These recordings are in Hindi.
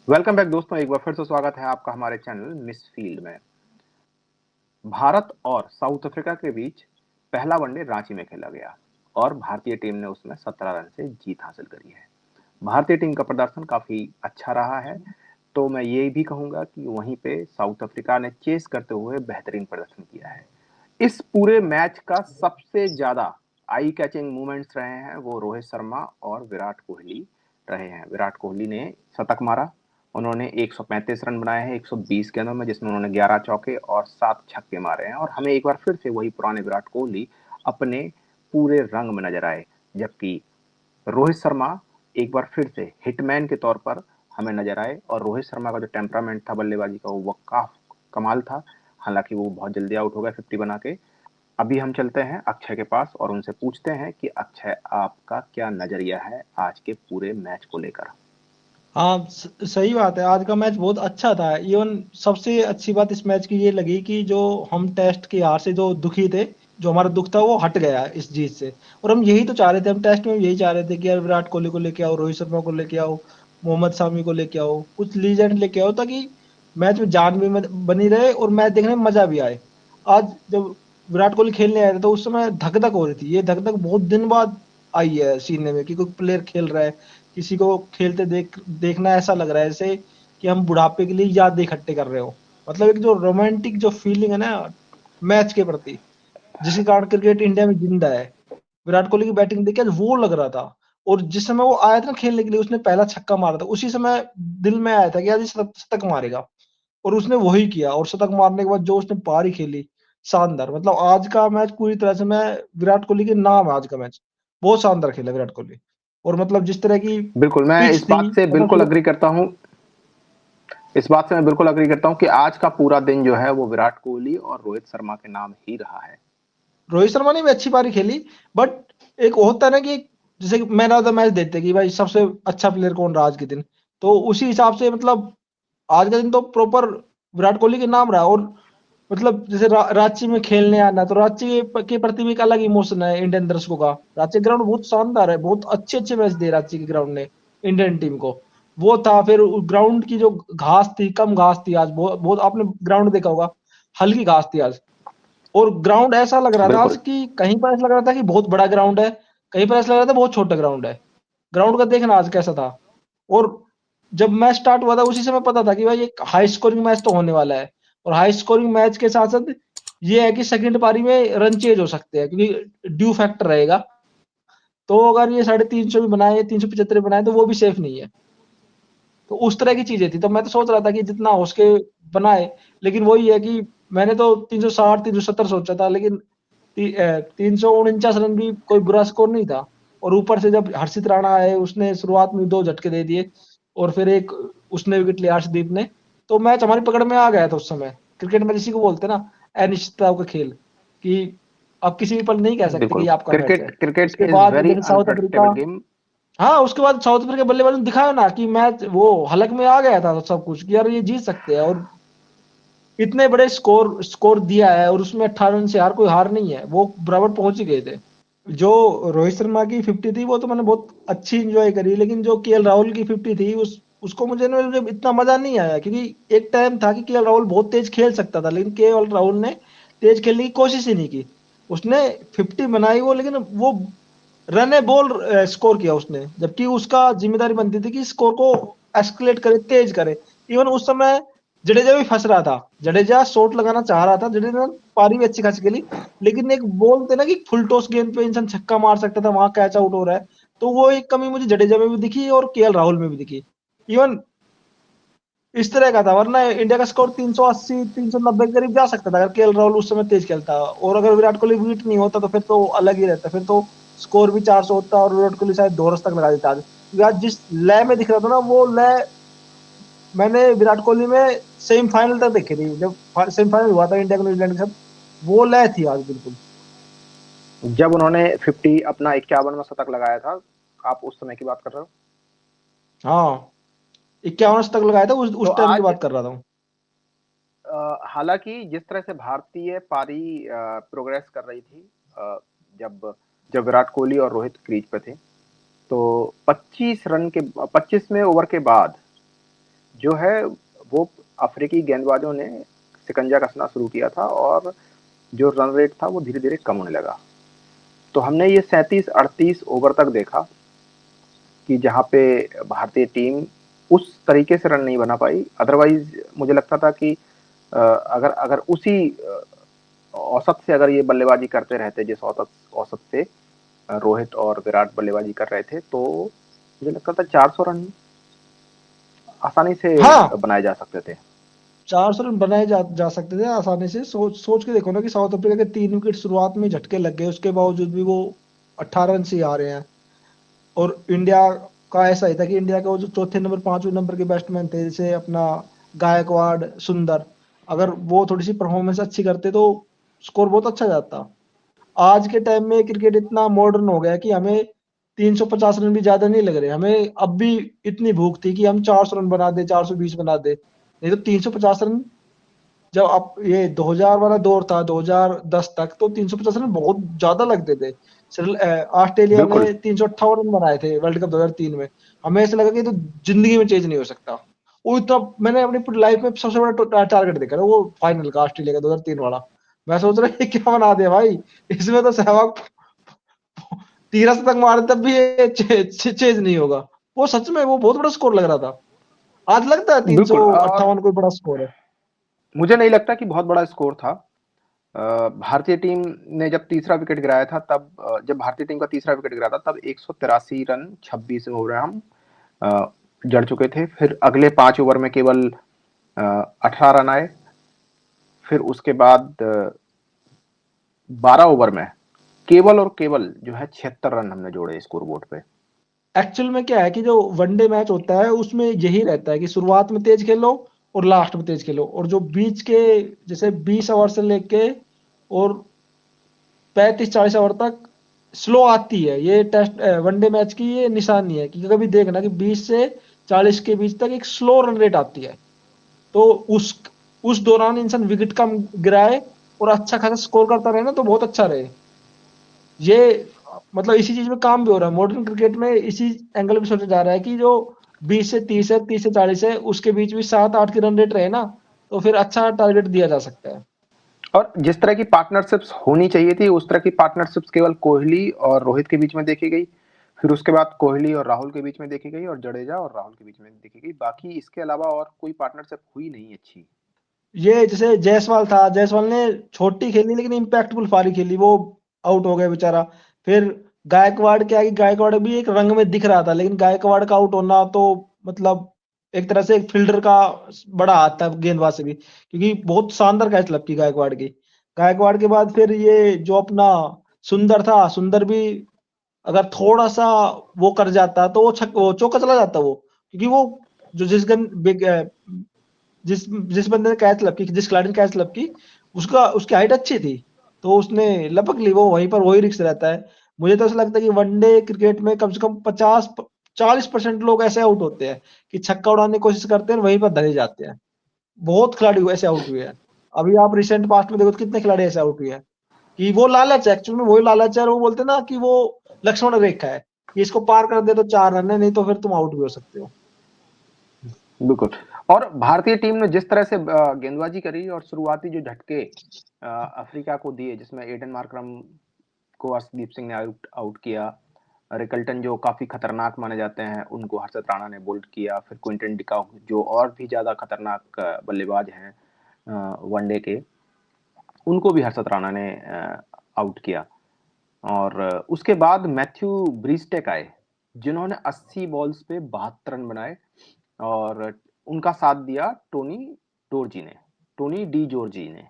वेलकम बैक दोस्तों, एक बार फिर से स्वागत है आपका हमारे चैनल मिस फील्ड में। भारत और साउथ अफ्रीका के बीच पहला वनडे रांची में खेला गया और भारतीय टीम ने उसमें 17 रन से जीत हासिल करी है। भारतीय टीम का प्रदर्शन काफी अच्छा रहा है, तो मैं ये भी कहूंगा कि वहीं पे साउथ अफ्रीका ने चेस करते हुए बेहतरीन प्रदर्शन किया है। इस पूरे मैच का सबसे ज्यादा आई कैचिंग मोमेंट्स रहे हैं वो रोहित शर्मा और विराट कोहली रहे हैं। विराट कोहली ने शतक मारा, उन्होंने 135 रन बनाए हैं 120 गेंदों में, जिसमें उन्होंने 11 चौके और 7 छक्के मारे हैं और हमें एक बार फिर से वही पुराने विराट कोहली अपने पूरे रंग में नजर आए। जबकि रोहित शर्मा एक बार फिर से हिटमैन के तौर पर हमें नजर आए और रोहित शर्मा का जो टेम्परामेंट था बल्लेबाजी का वो काफी कमाल था। हालांकि वो बहुत जल्दी आउट हो गए 50 बना के। अभी हम चलते हैं अक्षय के पास और उनसे पूछते हैं कि अक्षय, आपका क्या नजरिया है आज के पूरे मैच को लेकर। हाँ, सही बात है। आज का मैच बहुत अच्छा था। इवन सबसे अच्छी बात इस मैच की ये लगी कि जो हम टेस्ट की हार से जो दुखी थे, जो हमारा दुख था वो हट गया इस जीत से। और हम यही तो चाह रहे थे, हम टेस्ट में यही चाह रहे थे कि यार विराट कोहली को लेके आओ, रोहित शर्मा को लेके आओ, मोहम्मद शामी को लेके आओ, कुछ लीजेंड लेके आओ, ताकि मैच में जान भी बनी रहे और मैच देखने में मजा भी आए। आज जब विराट कोहली खेलने आए थे तो उस समय धक धक हो रही थी। ये धक धक बहुत दिन बाद आई है सीने में कि कोई प्लेयर खेल रहा है, किसी को खेलते देखना ऐसा लग रहा है जैसे कि हम बुढ़ापे के लिए यादें इकट्ठे कर रहे हो। मतलब एक जो रोमांटिक जो फीलिंग है ना मैच के प्रति, जिसके कारण क्रिकेट इंडिया में जिंदा है। विराट कोहली की बैटिंग देख के आज वो लग रहा था। और जिस समय वो आया था ना खेलने के लिए, उसने पहला छक्का मारा था, उसी समय दिल में आया था कि आज ये शतक मारेगा। और उसने वही किया और शतक मारने के बाद जो उसने पारी खेली, शानदार। मतलब आज का मैच पूरी तरह से मैं विराट कोहली के नाम है। आज का मैच बहुत शानदार खेला विराट कोहली। और मतलब जिस तरह की बिल्कुल, मैं पिच इस थी, बात से मतलब बिल्कुल अग्री करता हूँ। इस बात से मैं बिल्कुल अग्री करता हूँ कि आज का पूरा दिन जो है वो विराट कोहली और रोहित शर्मा के नाम ही रहा है। रोहित शर्मा ने भी अच्छी पारी खेली। बट एक होता है ना कि जैसे मैन ऑफ द मैच देते कि भाई सबसे अच्छा प्लेयर कौन रहा आज के दिन, तो उसी हिसाब से मतलब आज का दिन तो प्रॉपर विराट कोहली के नाम रहा। और मतलब जैसे रांची में खेलने आना, तो रांची के प्रति भी एक अलग इमोशन है इंडियन दर्शकों का। रांची ग्राउंड बहुत शानदार है, बहुत अच्छे अच्छे मैच दिए रांची के ग्राउंड ने इंडियन टीम को। वो था, फिर ग्राउंड की जो घास थी, कम घास थी आज, बहुत बहुत आपने ग्राउंड देखा होगा, हल्की घास थी आज। और ग्राउंड ऐसा लग रहा था आज बिल्कुल। कि कहीं पर ऐसा लग रहा था कि बहुत बड़ा ग्राउंड है, कहीं पर ऐसा लग रहा था बहुत छोटा ग्राउंड है। ग्राउंड का देखना आज कैसा था। और जब मैच स्टार्ट हुआ था उसी समय पता था कि भाई एक हाई स्कोरिंग मैच तो होने वाला है। और हाई स्कोरिंग मैच के साथ साथ ये है कि सेकंड पारी में रन चेंज हो सकते हैं, क्योंकि ड्यू फैक्टर रहेगा। तो अगर ये 350 भी बनाए, 375 बनाए, तो वो भी सेफ नहीं है। तो उस तरह की चीजें थी, तो मैं तो सोच रहा था कि जितना हो सके बनाए। लेकिन वही है कि मैंने तो 360 370 सोचा था, लेकिन 349 रन भी कोई बुरा स्कोर नहीं था। और ऊपर से जब हर्षित राणा आए, उसने शुरुआत में 2 झटके दे दिए और फिर एक उसने विकेट लिया हर्षदीप ने। तो मैच हमारी पकड़ में आ गया था उस समय। क्रिकेट में जिसी को बोलते हैं ना, अनिश्चितताओं का खेल, कि आप किसी भी पल नहीं कह सकते कि बिल्कुल, ये आपका मैच है। क्रिकेट क्रिकेट उसके इज बाद वेरी जैसे साउथ अफ्रीका, अनप्रडिक्टेबल गेम। हाँ, उसके बाद साउथ अफ्रीका के बल्लेबाज ने दिखाया ना कि मैच वो हलक में आ गया था सब कुछ, कि यार ये जीत सकते हैं। और इतने बड़े स्कोर स्कोर दिया है और उसमें 18 रन से यार कोई हार नहीं है, वो बराबर पहुंच ही गए थे। जो रोहित शर्मा की 50 थी वो तो मैंने बहुत अच्छी इंजॉय करी, लेकिन जो केएल राहुल की 50 थी उस उसको मुझे इतना मजा नहीं आया, क्योंकि एक टाइम था कि केएल राहुल बहुत तेज खेल सकता था, लेकिन केएल राहुल ने तेज खेलने की कोशिश ही नहीं की। उसने 50 बनाई वो, लेकिन वो रन ए बॉल स्कोर किया उसने, जबकि उसका जिम्मेदारी बनती थी कि स्कोर को एस्केलेट करे, तेज करे। इवन उस समय जडेजा भी फंस रहा था। जडेजा शॉट लगाना चाह रहा था, जडेजा ने पारी भी अच्छी खासी खेली, लेकिन एक बोलते ना कि फुल टॉस गेंद पे इंसान छक्का मार सकता था, वहां कैच आउट हो रहा है। तो वो एक कमी मुझे जडेजा में भी दिखी और केएल राहुल में भी दिखी। इवन इस तरह का था, वरना इंडिया का स्कोर 380 390 के करीब जा सकता था अगर केएल राहुल उस समय तेज खेलता। और अगर विराट कोहली बीट नहीं होता तो फिर तो अलग ही रहता, फिर तो स्कोर भी 400 होता और विराट कोहली शायद 2 रन तक लगा देता आज, क्योंकि आज जिस लय में दिख रहा था ना, वो लय मैंने विराट कोहली में सेमीफाइनल तक देखी थी, जब सेमीफाइनल हुआ था इंडिया को न्यूजीलैंड के साथ। वो लय थी आज बिल्कुल। जब उन्होंने 50 अपना 51 में शतक लगाया था, आप उस समय की बात कर रहे हो। हाँ, 51 तक लगाया था, तो उस टाइम की आज बात कर रहा था। हालांकि जिस तरह से भारतीय पारी प्रोग्रेस कर रही थी, जब जब विराट कोहली और रोहित क्रीज पे थे, तो 25 ओवर के बाद जो है वो अफ्रीकी गेंदबाजों ने शिकंजा कसना शुरू किया था और जो रन रेट था वो धीरे धीरे कम होने लगा। तो हमने ये 37-38 ओवर तक देखा कि जहाँ पे भारतीय टीम उस तरीके से रन नहीं बना पाई। अदरवाइज मुझे लगता था कि अगर अगर उसी औसत से अगर ये बल्लेबाजी करते रहते जिस औसत औसत से रोहित और विराट बल्लेबाजी कर रहे थे, तो मुझे लगता था 400 रन आसानी से हाँ, बनाए जा सकते थे। 400 रन बनाए जा सकते थे आसानी से। सोच के देखो ना कि साउथ अफ्रीका के 3 विकेट शुरुआत में झटके लग गए, उसके बावजूद भी वो 18 रन से ही आ रहे हैं। और इंडिया का ऐसा ही था कि इंडिया के वो जो चौथे नंबर 5वें नंबर के बैट्समैन थे, जैसे अपना गायकवाड़, सुंदर, अगर वो थोड़ी सी परफॉर्मेंस अच्छी करते तो स्कोर बहुत अच्छा जाता। आज के टाइम में क्रिकेट इतना मॉडर्न हो गया है कि हमें 350 रन भी ज्यादा नहीं लग रहे, हमें अब भी इतनी भूख थी कि हम 400 रन बना दे, 420 बना दे। नहीं तो 350 रन, जब आप ये 2000 वाला दौर था 2010 तक, तो 350 रन बहुत ज्यादा लगते थे। ऑस्ट्रेलिया ने बिल्कुल। 358 रन बनाए थे वर्ल्ड कप 2003 में। हमें ऐसा लगा कि ये तो जिंदगी में चेंज नहीं हो सकता। वो इतना, मैंने अपनी पूरी लाइफ में सबसे बड़ा टारगेट देखा था वो फाइनल का, ऑस्ट्रेलिया का 2003 वाला। मैं सोच रहा ये क्या बना दिया भाई, इसमें तो सहवाग 13 तक मारे तब भी ये चेंज नहीं होगा। वो सच में वो बहुत बड़ा स्कोर लग रहा था। आज लगता है तीन सौ बिल्कुल और अट्ठावन कोई बड़ा स्कोर है? मुझे नहीं लगता कि बहुत बड़ा स्कोर था। भारतीय टीम ने जब तीसरा विकेट गिराया था तब जब भारतीय टीम का तीसरा विकेट गिरा था तब 183 रन 26 ओवर हम अ, जड़ चुके थे। फिर अगले 5 ओवर में केवल 18 रन आए। फिर उसके बाद 12 ओवर में केवल और केवल जो है 76 रन हमने जोड़े स्कोर बोर्ड पे। एक्चुअल में क्या है कि जो वनडे मैच होता है उसमें यही रहता है कि शुरुआत में तेज खेलो और लास्ट में तेज खेलो, और जो बीच के जैसे 20 ओवर से लेके और 35-40 ओवर तक स्लो आती है। ये टेस्ट वनडे मैच की ये निशानी है कि कभी देखना कि 20 से 40 के बीच तक एक स्लो रन रेट आती है। तो उस दौरान इंसान विकेट कम गिराए और अच्छा खासा स्कोर करता रहे ना, तो बहुत अच्छा रहे। ये मतलब इसी चीज में काम भी हो रहा है मॉडर्न क्रिकेट में, इसी एंगल में सोचा जा रहा है कि जो 20 से 30 है, 30 से 40 है, उसके बीच भी 7-8 की रन रेट रहे ना, तो फिर अच्छा टारगेट दिया जा सकता है। और जिस तरह की पार्टनरशिप्स होनी चाहिए थी उस तरह की पार्टनरशिप्स केवल कोहली और रोहित के बीच में देखी गई। फिर उसके बाद कोहली और राहुल के बीच में देखी गई और जडेजा और राहुल के बीच में देखी गई। बाकी इसके अलावा और कोई पार्टनरशिप हुई नहीं अच्छी। ये जैसे जायसवाल था, जायसवाल ने छोटी खेली लेकिन इम्पैक्टफुल पारी खेली, वो आउट हो गया बेचारा। फिर गायकवाड़ क्या है कि गायकवाड़ भी एक रंग में दिख रहा था, लेकिन गायकवाड़ का आउट होना तो मतलब एक तरह से एक फील्डर का बड़ा हाथ था गेंदबाज से भी, क्योंकि बहुत शानदार कैच लपकी गायकवाड़ की। गायकवाड़ के बाद फिर ये जो अपना सुंदर था, सुंदर भी अगर थोड़ा सा वो कर जाता तो वो चौका चला जाता वो, क्योंकि वो जो जिस जिस बंदे ने कैच लपकी, जिस खिलाड़ी ने कैच लपकी, उसका उसकी हाइट अच्छी थी, तो उसने लपक ली। वो वहीं पर वही रिस्क रहता है। मुझे तो ऐसा लगता है कि वनडे क्रिकेट में कम से कम 50-40% लोग ऐसे आउट होते हैं कि छक्का उड़ाने की कोशिश करते हैं, वहीं पर धरे जाते हैं। बहुत खिलाड़ी ऐसे आउट हुए हैं। अभी आप रिसेंट पास्ट में देखो तो कितने खिलाड़ी ऐसे आउट हुए हैं कि वो लालच है, एक्चुअल में वही लालच है। और वो बोलते हैं ना कि वो लक्ष्मण रेखा है कि इसको पार कर दे तो 4 रन है, नहीं तो फिर तुम आउट भी हो सकते हो। बिल्कुल। और भारतीय टीम ने जिस तरह से गेंदबाजी करी और शुरुआती जो झटके अफ्रीका को दिए जिसमें एडन मार्करम को अर्शदीप सिंह ने आउट आउट किया। रिकल्टन जो काफी खतरनाक माने जाते हैं उनको हर्षद राणा ने बोल्ड किया। फिर क्विंटन डिकॉक जो और भी ज्यादा खतरनाक बल्लेबाज हैं वनडे के, उनको भी हर्षद राणा ने आउट किया। और उसके बाद मैथ्यू ब्रीस्टेक आए जिन्होंने 80 बॉल्स पे 72 रन बनाए। और उनका साथ दिया टोनी डी जॉर्जी ने।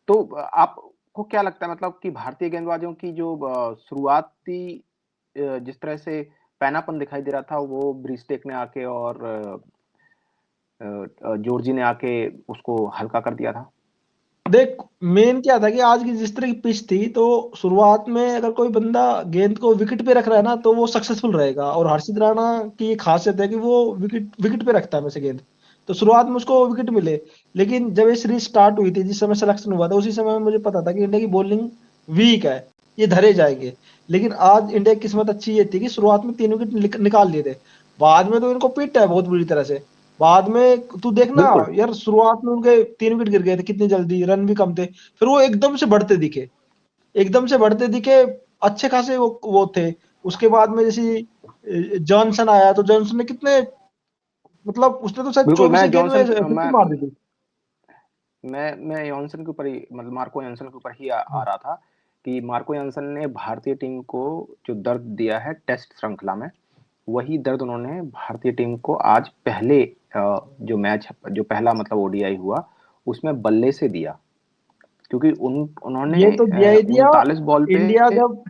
तो आपको क्या लगता है मतलब कि भारतीय गेंदबाजों की जो शुरुआती जिस तरह से पैनापन दिखाई दे रहा था वो ब्रिस्टेक ने आके और जॉर्जी ने आके उसको हल्का कर दिया था। देख, मेन क्या था कि आज की जिस तरह की पिच थी, तो शुरुआत में अगर कोई बंदा गेंद को विकेट पे रख रहा है ना, तो वो सक्सेसफुल रहेगा। और हर्षित राणा की ये खासियत है कि वो विकेट विकेट पे रखता है हमेशा गेंद। तो शुरुआत में उसको विकेट मिले, लेकिन जब ये सीरीज स्टार्ट हुई थी, जिस समय सिलेक्शन हुआ था, उसी समय में मुझे पता था कि इंडिया की बॉलिंग वीक है, ये धरे जाएंगे। लेकिन आज इंडिया की किस्मत अच्छी ये थी कि शुरुआत में 3 विकेट निकाल लिए थे। बाद में तो इनको पीटा है बहुत बुरी तरह से। बाद में तू देखना बिल्कुल। यार, शुरुआत में उनके 3 विकेट गिर गए थे कितनी जल्दी, रन भी कम थे, फिर वो एकदम से बढ़ते दिखे, एकदम से बढ़ते दिखे, अच्छे खासे वो थे। उसके बाद में जैसे जॉनसन आया, तो जॉनसन ने कितने, मतलब उसने तो शायद बिल्कुल 24 मैं गेंद में जॉनसन 50 मार दी थी। मैं जॉनसन के ऊपर ही, मतलब मार्को जॉनसन के ऊपर ही आ रहा था कि मार्को जॉनसन ने भारतीय टीम को जो दर्द दिया है टेस्ट श्रृंखला में, वही दर्द उन्होंने भारतीय टीम को आज पहले जो मैच, जो पहला मतलब ओडीआई हुआ उसमें बल्ले से दिया। क्योंकि उन्होंने ये तो दिया ही दिया। 39 बॉल पे। इंडिया जब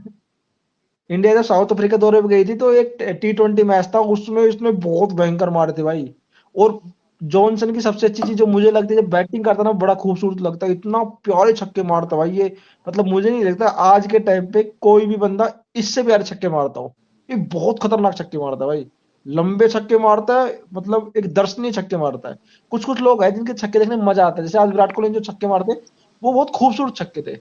इंडिया जब साउथ अफ्रीका दौरे पे गई थी, तो एक T20 मैच था, उसमें इसने बहुत भयंकर मारे थे भाई। और जॉनसन की सबसे अच्छी चीज जो मुझे लगती है, जब बैटिंग करता ना बड़ा खूबसूरत लगता है, इतना प्यारे छक्के मारता भाई ये, मतलब मुझे नहीं लगता आज के टाइम पे कोई भी बंदा इससे प्यारे छक्के मारता हो। ये बहुत खतरनाक छक्के मारता है भाई, लंबे छक्के मारता है, मतलब एक दर्शनीय छक्के मारता है। कुछ कुछ लोग हैं जिनके छक्के देखने में मजा आता है, जैसे आज विराट कोहली ने जो छक्के मारते, वो बहुत खूबसूरत छक्के थे।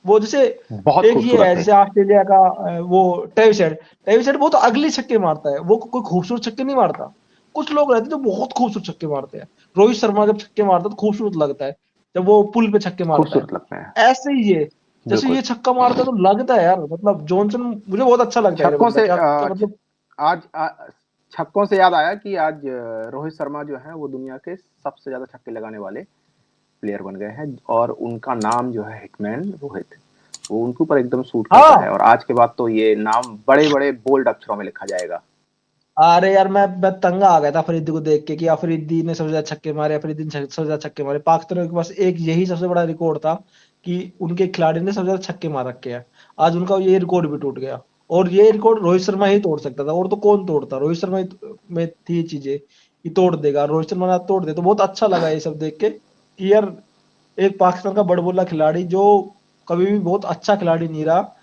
वो जैसे बहुत एक ये खूबसूरत है, थे। जैसे ऑस्ट्रेलिया का वो टेविसेड, टेविसेड बहुत अगली छक्के मारता है, वो कोई खूबसूरत छक्के नहीं मारता। कुछ लोग रहते हैं जो बहुत खूबसूरत छक्के मारते हैं। रोहित शर्मा जब छक्के मारता है तो खूबसूरत लगता है, जब वो पुल पे छक्के मारता है। खूबसूरत लगते हैं। ऐसे ही ये, जैसे बिल्कुल। ये छक्का मारता है तो लगता है यार, मतलब जॉनसन मुझे बहुत अच्छा लगता है ये छक्कों बंदा, से क्या क्या मतलब। आज छक्कों से याद आया कि आज रोहित शर्मा जो है वो दुनिया के सबसे ज्यादा छक्के लगाने वाले प्लेयर बन गए हैं, और उनका नाम जो है हिटमैन रोहित, वो उनके ऊपर एकदम सूट करता है, हाँ, और आज के बाद तो ये नाम बड़े बड़े बोल्ड अक्षरों में लिखा जाएगा। अरे यार मैं तंग आ गया था अफरीदी को देख के, कि अफरीदी ने सबसे ज्यादा छक्के मारे, अफरीदी ने सबसे ज्यादा छक्के मारे। पाकिस्तान के पास एक यही सबसे बड़ा रिकॉर्ड था कि उनके खिलाड़ी ने सबसे ज्यादा छक्के मार रखे हैं। आज उनका ये रिकॉर्ड भी टूट गया, और ये रिकॉर्ड रोहित शर्मा ही तोड़ सकता था, और तो कौन तोड़ता, रोहित शर्मा में थी ये चीजें कि तोड़ देगा, रोहित शर्मा ना तोड़ दे, तो बहुत अच्छा लगा ये सब देख के कि यार एक पाकिस्तान का बड़बोला खिलाड़ी जो कभी भी बहुत अच्छा खिलाड़ी नहीं रहा,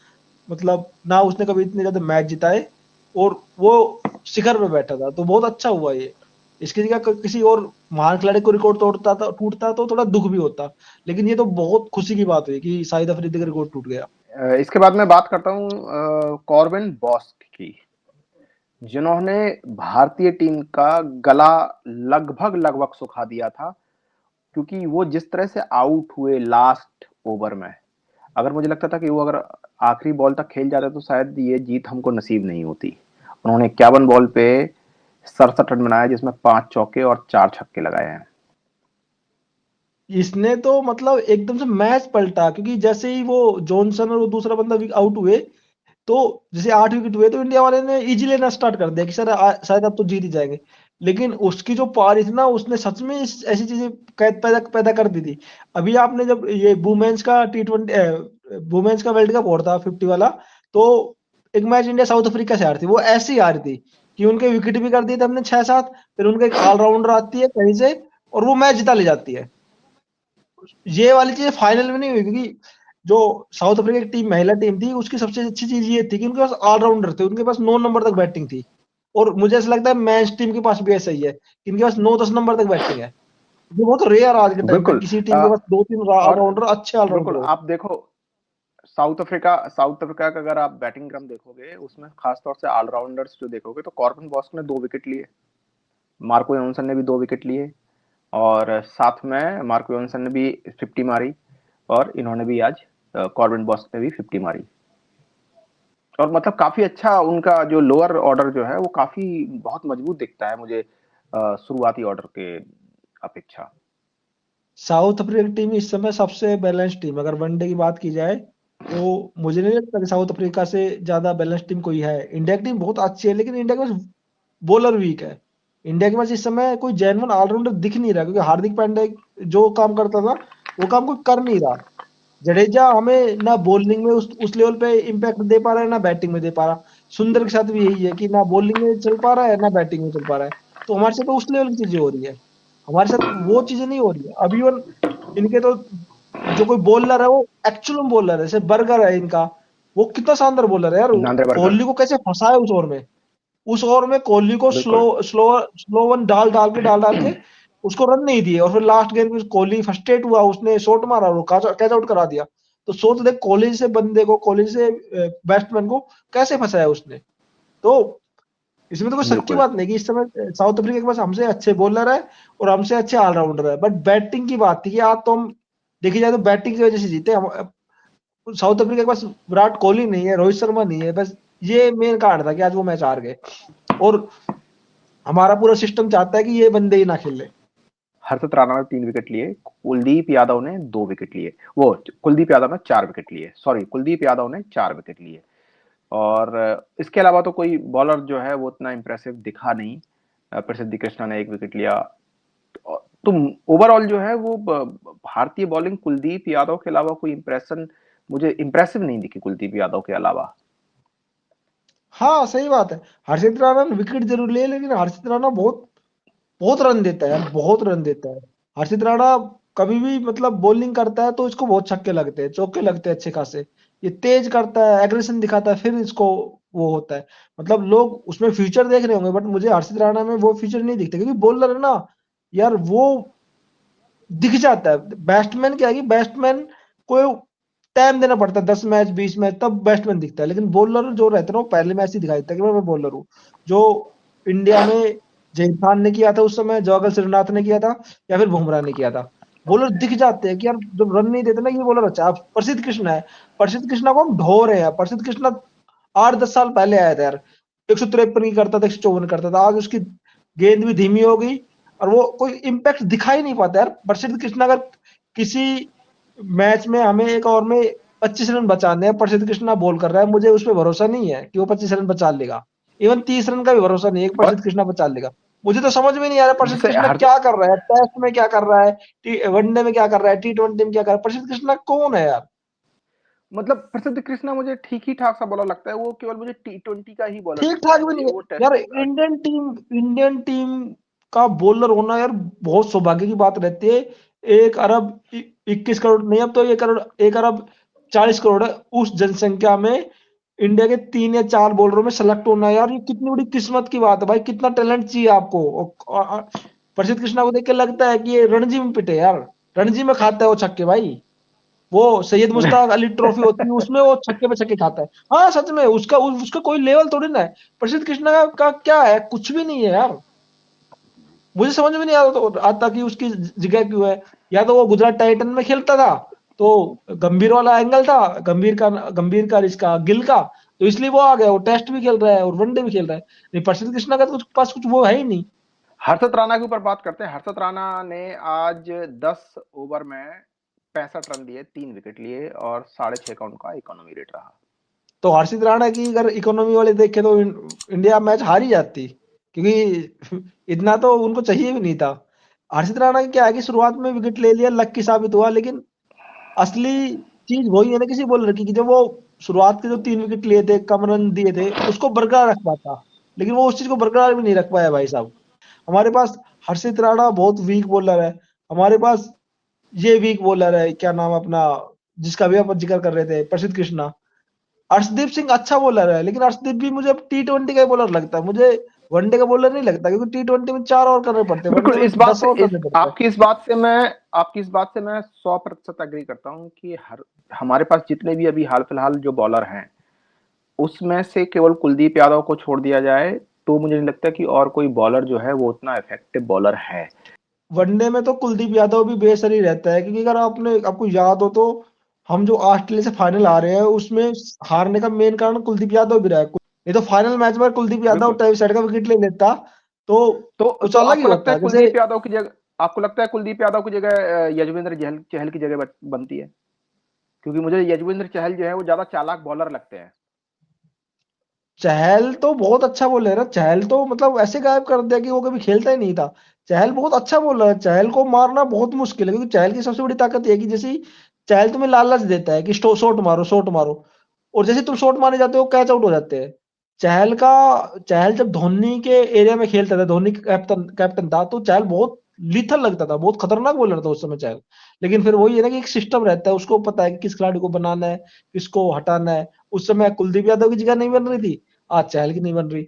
मतलब ना उसने कभी इतने ज्यादा मैच जिताए, और वो शिखर पे बैठा था, तो बहुत अच्छा हुआ ये। इसकी जगह किसी और महान खिलाड़ी को रिकॉर्ड तोड़ता था, टूटता तो थोड़ा दुख भी होता, लेकिन ये तो बहुत खुशी की बात हुई कि शाहिद अफरीदी का रिकॉर्ड टूट गया। इसके बाद मैं बात करता हूँ कॉर्बिन बॉस्क की, जिन्होंने भारतीय टीम का गला लगभग लगभग सुखा दिया था। क्योंकि वो जिस तरह से आउट हुए लास्ट ओवर में, अगर मुझे लगता था कि वो अगर आखिरी बॉल तक खेल जाते तो शायद ये जीत हमको नसीब नहीं होती। उन्होंने 51 बॉल पे 67 रन बनाए, जिसमें 5 चौके और 4 छक्के लगाए हैं। इसने तो मतलब एकदम से मैच पलटा, क्योंकि जैसे ही वो जॉनसन और वो दूसरा बंदा आउट हुए, तो जैसे 8 विकेट हुए, तो इंडिया वाले ने इजी लेना स्टार्ट कर दिया कि सर शायद अब तो जीत ही जाएंगे। लेकिन उसकी जो पारी थी ना, उसने सच में ऐसी चीजें पैदा पैदा कर दी थी। अभी आपने जब ये वुमेन्स का T20 वुमेन्स का वर्ल्ड कप हो रहा था 50 वाला, तो एक मैच इंडिया साउथ अफ्रीका से हारी थी, वो ऐसे ही हारी थी कि उनके विकेट भी कर दिए थे हमने 6-7, फिर उनका एक ऑलराउंडर आती है कहीं से और वो मैच जिता ले जाती है। ये वाली चीज़ फाइनल में नहीं हुई, क्योंकि जो साउथ अफ्रीका की टीम, महिला टीम थी, उसकी सबसे अच्छी चीज़ ये थी कि उनके पास ऑलराउंडर थे, उनके पास 9 नंबर तक बैटिंग थी। और मुझे ऐसा लगता है मेंस टीम के पास भी ऐसा ही है कि इनके पास 9-10 नंबर तक बैटिंग है। ये बहुत रेयर आज के टाइम पे बिल्कुल। किसी टीम के अ, पास 2-3 और ऑलराउंडर, अच्छे बिल्कुल ऑलराउंडर हो। आप देखो, साउथ अफ्रीका का अगर आप बैटिंग क्रम देखोगे, उसमें खास तौर से ऑलराउंडर्स जो देखोगे, तो कॉर्बिन बॉस्क ने 2 विकेट लिए, मार्को जॉनसन ने भी 2 विकेट लिए, और साथ में मार्को जॉनसन ने भी 50 मारी, और इन्होंने भी आज कॉर्बिन बॉस्क ने भी 50 मारी। और मतलब काफी अच्छा उनका जो लोअर ऑर्डर जो है वो काफी बहुत मजबूत दिखता है मुझे, शुरुआती ऑर्डर के अपेक्षा। साउथ अफ्रीका की टीम इस समय सबसे बैलेंस टीम, अगर वनडे की बात की जाए, तो मुझे नहीं लगता कि साउथ अफ्रीका से ज्यादा बैलेंस टीम कोई है। इंडिया की टीम बहुत अच्छी है, लेकिन इंडिया के पास बॉलर वीक है। इंडिया के पास इस समय कोई जेन्युइन ऑलराउंडर दिख नहीं रहा, क्योंकि हार्दिक पांड्या जो काम करता था वो काम कोई कर नहीं रहा। जडेजा हमें ना बॉलिंग में उस लेवल पे इम्पैक्ट दे पा रहा है, ना बैटिंग में दे पा रहा। सुंदर के साथ भी यही है कि ना बॉलिंग में चल पा रहा है, ना बैटिंग में चल पा रहा है। तो हमारे साथ तो उस लेवल की चीजें हो रही है, हमारे साथ वो चीजें नहीं हो रही है अभी। इवन इनके तो जो कोई बॉलर है वो एक्चुअल में बॉलर है, जैसे बर्गर है इनका, वो कितना शानदार बॉलर है यार। Nandre Burger. कोहली को कैसे फंसा है उस ओवर में, उस ओवर में कोहली को स्लो बिल्कुल। स्लो स्लो वन डाल डाल के उसको रन नहीं दिए, और फिर लास्ट गेंद में कोहली फ्रस्ट्रेट हुआ, उसने शॉट मारा और वो कैच आउट करा दिया। तो सोच दे, कोहली से बंदे को, कोहली से बैट्समैन को कैसे फंसाया उसने। तो इसमें तो कोई शक की बिल्कुल। बात नहीं कि इस समय साउथ अफ्रीका के पास हमसे अच्छे बॉलर है और हमसे अच्छे ऑलराउंडर है, बट बैटिंग की बात थी कि आज तो हम देखी जाए तो बैटिंग की वजह से जीते हम। साउथ अफ्रीका के पास विराट कोहली नहीं है, रोहित शर्मा नहीं है, बस ये मेन कारण था कि आज वो मैच हार गए। और हमारा पूरा सिस्टम चाहता है कि ये बंदे ही ना खेले। हर्षित राणा ने 3 विकेट लिए, कुलदीप यादव ने 2 विकेट लिए, वो कुलदीप यादव ने 4 विकेट लिए, सॉरी कुलदीप यादव ने 4 विकेट लिए। और इसके अलावा तो कोई बॉलर जो है वो उतना इंप्रेसिव दिखा नहीं। प्रसिद्धि कृष्णा ने 1 विकेट लिया। तो ओवरऑल जो है वो भारतीय बॉलिंग कुलदीप यादव के अलावा कोई इंप्रेशन मुझे इंप्रेसिव नहीं दिखी, कुलदीप यादव के अलावा। हाँ सही बात है। हर्षित राणा ने विकेट जरूर लिए, लेकिन हर्षित राणा बहुत बहुत रन देता है यार, बहुत रन देता है। हर्षित राणा कभी भी मतलब बॉलिंग करता है तो इसको बहुत छक्के लगते हैं, चौके लगते हैं अच्छे खासे। ये तेज करता है, एग्रेशन दिखाता है, फिर इसको वो होता है। मतलब लोग उसमें फ्यूचर देख रहे होंगे, बट मुझे हर्षित राणा में वो फ्यूचर नहीं दिखते, क्योंकि बॉलर है ना यार, वो दिख जाता है। बैट्समैन क्या है कि बैट्समैन को टाइम देना पड़ता है, 10 मैच 20 मैच, तब बैट्समैन दिखता है। लेकिन बॉलर जो रहता है ना, वो पहले मैच ही दिखाई देता है कि मैं बॉलर हूँ। जो इंडिया में जहीर खान ने किया था उस समय, जवागल श्रीनाथ ने किया था, या फिर बुमराह ने किया था। बॉलर दिख जाते हैं कि यार जब रन नहीं देते ना, ये बॉलर अच्छा है। अब प्रसिद्ध कृष्णा है, प्रसिद्ध कृष्णा को हम ढो रहे हैं। प्रसिद्ध कृष्णा 8-10 साल पहले आया था यार, 153 की करता था, 154 करता था। आज उसकी गेंद भी धीमी हो गई और वो कोई इम्पैक्ट दिखा ही नहीं पाता यार। प्रसिद्ध कृष्णा अगर किसी मैच में हमें एक ओवर में 25 रन बचाने हैं, प्रसिद्ध कृष्णा बॉल कर रहा है, मुझे उस पर भरोसा नहीं है कि वो 25 रन बचा लेगा। इवन 30 रन का भी भरोसा नहीं है कि प्रसिद्ध और कृष्णा बचा लेगा। मुझे तो समझ में नहीं आ रहा प्रसिद्ध जैसे कृष्णा हर क्या कर रहा है, टेस्ट में क्या कर रहा है, वनडे में क्या कर रहा है, T20 में क्या कर रहा है। प्रसिद्ध कृष्णा कौन है यार? मतलब प्रसिद्ध कृष्णा मुझे ठीक ही ठाक सा बॉलर लगता है, वो केवल मुझे T20 का ही बॉलर ठीक दिखता ठाक है भी मुझे नहीं है वो टेस्ट। यार। इंडियन टीम का बॉलर होना यार बहुत सौभाग्य की बात रहती है। 1 अरब 21 करोड़ नहीं, अब तो 1 अरब 40 करोड़ है उस जनसंख्या में। इंडिया के 3 या 4 बॉलरों में सेलेक्ट होना यार, ये कितनी बड़ी किस्मत की बात है भाई। कितना टैलेंट चाहिए आपको। प्रसिद्ध कृष्णा को देख के लगता है कि ये रणजी में पिटे यार, रणजी में खाता है वो छक्के भाई। वो सैयद मुश्ताक अली ट्रॉफी होती है, उसमें वो छक्के पे छक्के खाता है। हाँ सच में उसका कोई लेवल थोड़ी ना है। प्रसिद्ध कृष्णा का क्या है, कुछ भी नहीं है यार। मुझे समझ में नहीं आता कि उसकी जगह क्यों है। या तो वो गुजरात टाइटन में खेलता था, तो गंभीर वाला एंगल था, गंभीर का इसका गिल का, तो इसलिए वो आ गया। वो टेस्ट भी खेल रहा है और वनडे भी खेल रहा है। नहीं, प्रसिद्ध कृष्णा का तो उसके पास कुछ वो है ही नहीं। हर्षद राणा के ऊपर बात करते हैं। हर्षद राणा ने आज 10 ओवर में 65 रन दिए, 3 विकेट लिए और 6.5 का उनका इकोनॉमी रेट रहा। तो हर्षित राणा की अगर इकोनॉमी वाले देखे तो इंडिया मैच हार ही जाती, क्योंकि इतना तो उनको चाहिए भी नहीं था। हर्षित राणा की क्या है कि शुरुआत में विकेट ले लिया, लक की साबित हुआ, लेकिन असली चीज वही है ना किसी बॉलर की, कि जब वो शुरुआत के जो 3 विकेट लिए थे, कम रन दिए थे, उसको बरकरार रख पाता। लेकिन वो उस चीज को बरकरार भी नहीं रख पाया भाई साहब। हमारे पास हर्षित राणा बहुत वीक बॉलर है। हमारे पास ये वीक बॉलर है, क्या नाम है अपना, जिसका भी अपन जिक्र कर रहे थे, प्रसिद्ध कृष्णा। अर्शदीप सिंह अच्छा बॉलर है, लेकिन अर्शदीप भी मुझे अब T20 का बॉलर लगता है। मुझे वनडे का बॉलर नहीं लगता, क्योंकि T20 में 4 ओवर करने पड़ते हैं, बिल्कुल, वनडे में इस बात 10 से ओवर इस करने पड़ते हैं। आपकी इस बात से मैं 100% एग्री करता हूं कि हर हमारे पास जितने भी अभी हाल फिलहाल जो बॉलर हैं, उसमें से केवल कुलदीप यादव को छोड़ दिया जाए तो मुझे नहीं लगता कि और कोई बॉलर जो है वो उतना इफेक्टिव बॉलर है। वनडे में तो कुलदीप यादव भी बेसर ही रहता है, क्योंकि अगर आपको याद हो तो हम जो ऑस्ट्रेलिया से फाइनल आ रहे हैं, उसमें हारने का मेन कारण कुलदीप यादव भी रहा है। नहीं तो फाइनल मैच में कुलदीप यादव बिल्कुल। टाइप साइड का विकेट ले लेता तो कुछ तो अलग ही आपको लगता होता है है। जैसे आपको लगता है कुलदीप यादव की जगह यजुवेंद्र चहल चहल की जगह बनती है? क्योंकि मुझे यजुवेंद्र चहल जो है वो ज्यादा चालाक बॉलर लगते हैं। चहल तो बहुत अच्छा बॉलर है। चहल तो मतलब ऐसे गायब कर दिया कि वो कभी खेलता ही नहीं था। चहल बहुत अच्छा बॉलर है, चहल को मारना बहुत मुश्किल है, क्योंकि चहल की सबसे बड़ी ताकत ये है कि जैसे ही चहल तुम्हें लालच देता है कि शॉट मारो शॉट मारो, और जैसे तुम शॉट मारने जाते हो कैच आउट हो जाते हैं। चहल जब धोनी के एरिया में खेलता था, धोनी कैप्टन कैप्टन था, तो चहल बहुत लीथल लगता था, बहुत खतरनाक बॉलर था उस समय चहल। लेकिन फिर वही है ना कि एक सिस्टम रहता है, उसको पता है कि किस खिलाड़ी को बनाना है, किसको हटाना है। उस समय कुलदीप यादव की जगह नहीं बन रही थी, आज चहल की नहीं बन रही।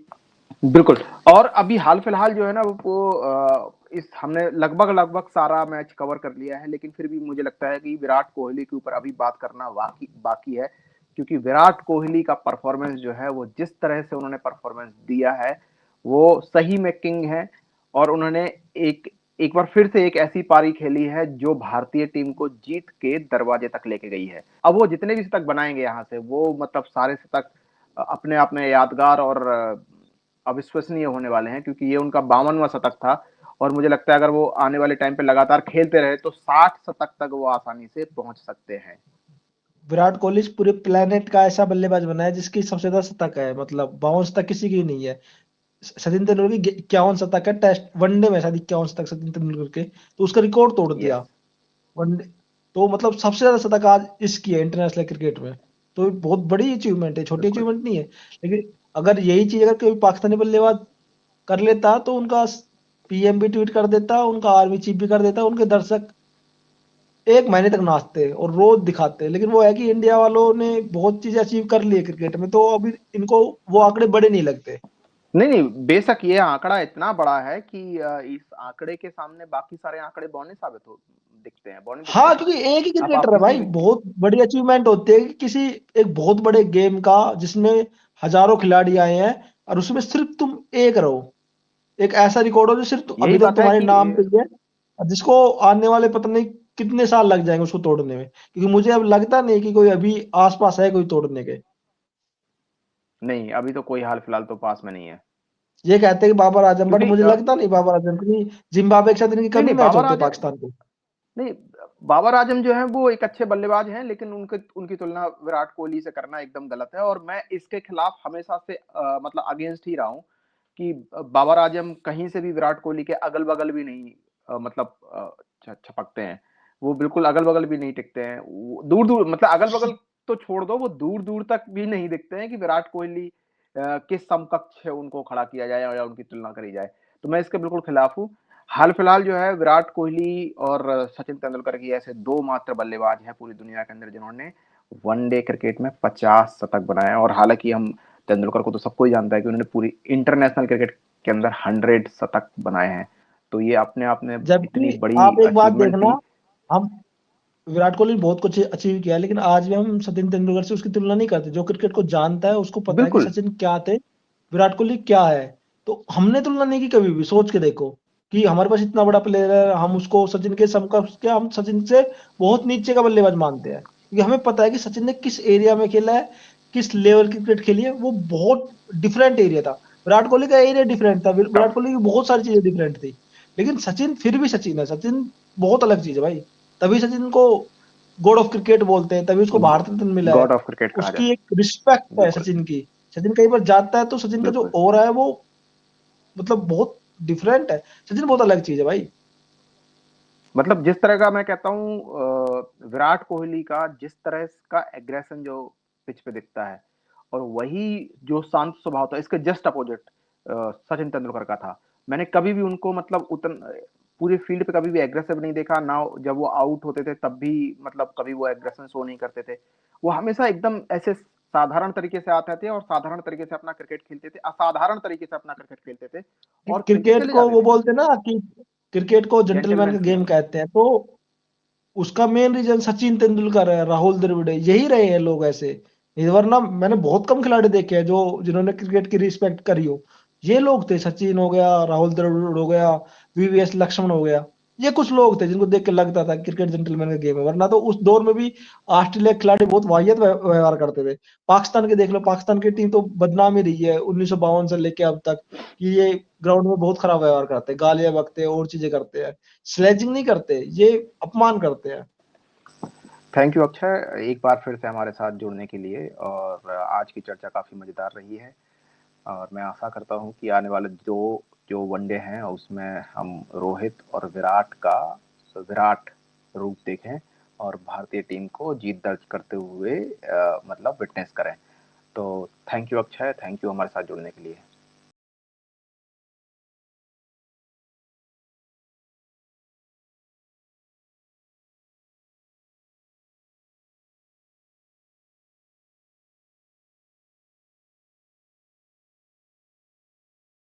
बिल्कुल। और अभी हाल फिलहाल जो है ना वो इस हमने लगभग लगभग सारा मैच कवर कर लिया है, लेकिन फिर भी मुझे लगता है कि विराट कोहली के ऊपर अभी बात करना बाकी बाकी है। क्योंकि विराट कोहली का परफॉर्मेंस जो है वो जिस तरह से उन्होंने परफॉर्मेंस दिया है, वो सही में किंग हैं और उन्होंने एक एक बार फिर से एक ऐसी पारी खेली है जो भारतीय टीम को जीत के दरवाजे तक लेके गई है। अब वो जितने भी शतक बनाएंगे यहाँ से, वो मतलब सारे शतक अपने आप में यादगार और अविश्वसनीय होने वाले हैं, क्योंकि ये उनका 52वां शतक था और मुझे लगता है अगर वो आने वाले टाइम पे लगातार खेलते रहे तो 60 शतक तक वो आसानी से पहुंच सकते हैं। विराट कोहली इस पूरे प्लेनेट का ऐसा बल्लेबाज बना है जिसकी सबसे ज्यादा शतक है, मतलब 52 शतक किसी की नहीं है। सचिन तेंदुलकर की 51 शतक है, टेस्ट वनडे में शायद 51 शतक सचिन तेंदुलकर के, तो उसका रिकॉर्ड तोड़ दिया यस। वनडे। तो मतलब सबसे ज्यादा शतक आज इसकी है इंटरनेशनल क्रिकेट में। तो बहुत बड़ी अचीवमेंट है, छोटी बिल्कुल। अचीवमेंट नहीं है। लेकिन अगर यही चीज अगर कोई पाकिस्तानी बल्लेबाज कर लेता तो उनका पीएम भी ट्वीट कर देता, उनका आर्मी चीफ भी कर देता, उनके दर्शक एक महीने तक नाचते और रोज दिखाते। लेकिन वो है कि इंडिया वालों ने बहुत चीजें अचीव कर ली है क्रिकेट में, तो अभी इनको वो आंकड़े बड़े नहीं लगते। नहीं नहीं, बेशक ये आंकड़ा इतना बड़ा है कि इस आंकड़े के सामने बाकी सारे आंकड़े बौने साबित हो दिखते हैं, बौने दिखते हाँ, हैं। क्योंकि एक ही आप क्रिकेटर है किसी भाई, भी बहुत बड़ी अचीवमेंट होती है कि किसी एक बहुत बड़े गेम का जिसमें हजारों खिलाड़ी आए हैं और उसमें सिर्फ तुम एक रहो, एक ऐसा रिकॉर्ड हो जो सिर्फ अभी यही तक बात है तुम्हारे कि नाम पे ही है, और जिसको आने वाले पता नहीं कितने साल लग जाएंगे उसको तोड़ने में, क्योंकि मुझे अब लगता नहीं कि कोई अभी आसपास है कोई तोड़ने के। नहीं, अभी तो कोई हाल फिलहाल तो पास में नहीं है। ये कहते हैं कि बाबर आजम, बट क्योंकि मुझे लगता नहीं बाबर आजम, क्योंकि जिम्बाब्वे के साथ इनकी नहीं कम ही नहीं, मैच बाबर होते हैं आजम पाकिस्तान को। नहीं, बाबर आजम जो है वो एक अच्छे बल्लेबाज हैं, लेकिन उनके उनकी तुलना विराट कोहली से करना एकदम गलत है और मैं इसके खिलाफ हमेशा से मतलब अगेंस्ट ही रहा हूं कि बाबर आजम कहीं से भी विराट कोहली के अगल बगल भी नहीं मतलब छपकते हैं। वो बिल्कुल अगल बगल भी नहीं टिकते हैं, दूर दूर मतलब अगल बगल तो छोड़ दो, वो दूर दूर तक भी नहीं दिखते हैं कि विराट कोहली किस समकक्ष है उनको खड़ा किया जाए या उनकी तुलना करी जाए। तो मैं इसके बिल्कुल खिलाफ हूँ। हाल फिलहाल जो है विराट कोहली और सचिन तेंदुलकर की ऐसे दो मात्र बल्लेबाज हैं पूरी दुनिया के अंदर जिन्होंने वनडे क्रिकेट में 50 शतक बनाए, और हालांकि हम तेंदुलकर को तो सबको ही जानता है कि उन्होंने पूरी इंटरनेशनल क्रिकेट के अंदर 100 शतक बनाए हैं। तो ये अपने आप में जबकि इतनी बड़ी आप एक बात अचीवमेंट देखना, थी। हम विराट कोहली ने बहुत कुछ अचीव किया है, लेकिन आज भी हम सचिन तेंदुलकर से उसकी तुलना नहीं करते। जो क्रिकेट को जानता है उसको पता है कि बिल्कुल। सचिन क्या थे, विराट कोहली क्या है। तो हमने तुलना नहीं की कभी भी। सोच के देखो कि हमारे पास इतना बड़ा प्लेयर है, हम उसको सचिन के समकक्ष क्या, हम सचिन से बहुत नीचे का बल्लेबाज मानते हैं, क्योंकि हमें पता है कि सचिन ने किस एरिया में खेला है, किस लेवल की क्रिकेट खेली है। वो बहुत डिफरेंट एरिया था। विराट कोहली का एरिया डिफरेंट था, विराट कोहली की बहुत सारी चीजें डिफरेंट थी, लेकिन सचिन फिर भी सचिन है। सचिन बहुत अलग चीज है भाई। तभी सचिन को गॉड ऑफ क्रिकेट बोलते हैं, तभी उसको भारत रत्न मिला है। गॉड ऑफ क्रिकेट कहा उसकी जाता एक रिस्पेक्ट है। है बिल्कुल। सचिन की। सचिन कई बार जाता है तो सचिन का जो बिल्कुल। ऑरा है वो मतलब बहुत डिफरेंट है। सचिन बहुत अलग चीज है भाई। मतलब जिस तरह का मैं कहता हूँ विराट कोहली का जिस तरह का एग्रेशन जो पिच पे दिखता है, और वही जो शांत स्वभाव था, इसके जस्ट अपोजिट सचिन तेंदुलकर का था। मैंने कभी भी उनको मतलब उतन पूरे फील्ड पे कभी भी एग्रेसिव नहीं देखा ना, जब वो आउट होते थे तब भी मतलब कभी वो एग्रेशन शो नहीं करते थे। वो हमेशा एकदम ऐसे साधारण तरीके से आते थे और साधारण तरीके से अपना क्रिकेट खेलते थे, असाधारण तरीके से अपना क्रिकेट खेलते थे और खेलते क्रिकेट चले को जाते वो थे। बोलते हैं ना कि क्रिकेट को जेंटलमैन का जेंटलमैन गेम गेम। कहते हैं, तो उसका मेन रीजन सचिन तेंदुलकर है, राहुल द्रविड़ है, यही रहे हैं लोग ऐसे। नहीं, वरना मैंने बहुत कम खिलाड़ी देखे हैं जो जिन्होंने क्रिकेट की रिस्पेक्ट करी हो। ये लोग थे, सचिन हो गया, राहुल द्रविड़ हो गया, वीवीएस लक्ष्मण हो गया। ये कुछ लोग थे जिनको देख के लगता था क्रिकेट जेंटलमैन का गेम है। वरना तो उस दौर में भी ऑस्ट्रेलिया के खिलाड़ी बहुत वाहियत व्यवहार करते थे। पाकिस्तान के देख लो, पाकिस्तान की टीम तो बदनाम ही रही है 1952 से लेके अब तक, कि ये ग्राउंड में बहुत खराब व्यवहार करते हैं, गालियां बकते हैं और चीजें करते हैं। स्लेजिंग नहीं करते, ये अपमान करते हैं। थैंक यू अक्षय, एक बार फिर से हमारे साथ जुड़ने के लिए, और आज की चर्चा काफ़ी मज़ेदार रही है। और मैं आशा करता हूँ कि आने वाले दो जो वनडे हैं उसमें हम रोहित और विराट का विराट रूप देखें और भारतीय टीम को जीत दर्ज करते हुए मतलब विटनेस करें। तो thank you Akshay, thank you हमारे साथ जुड़ने के लिए।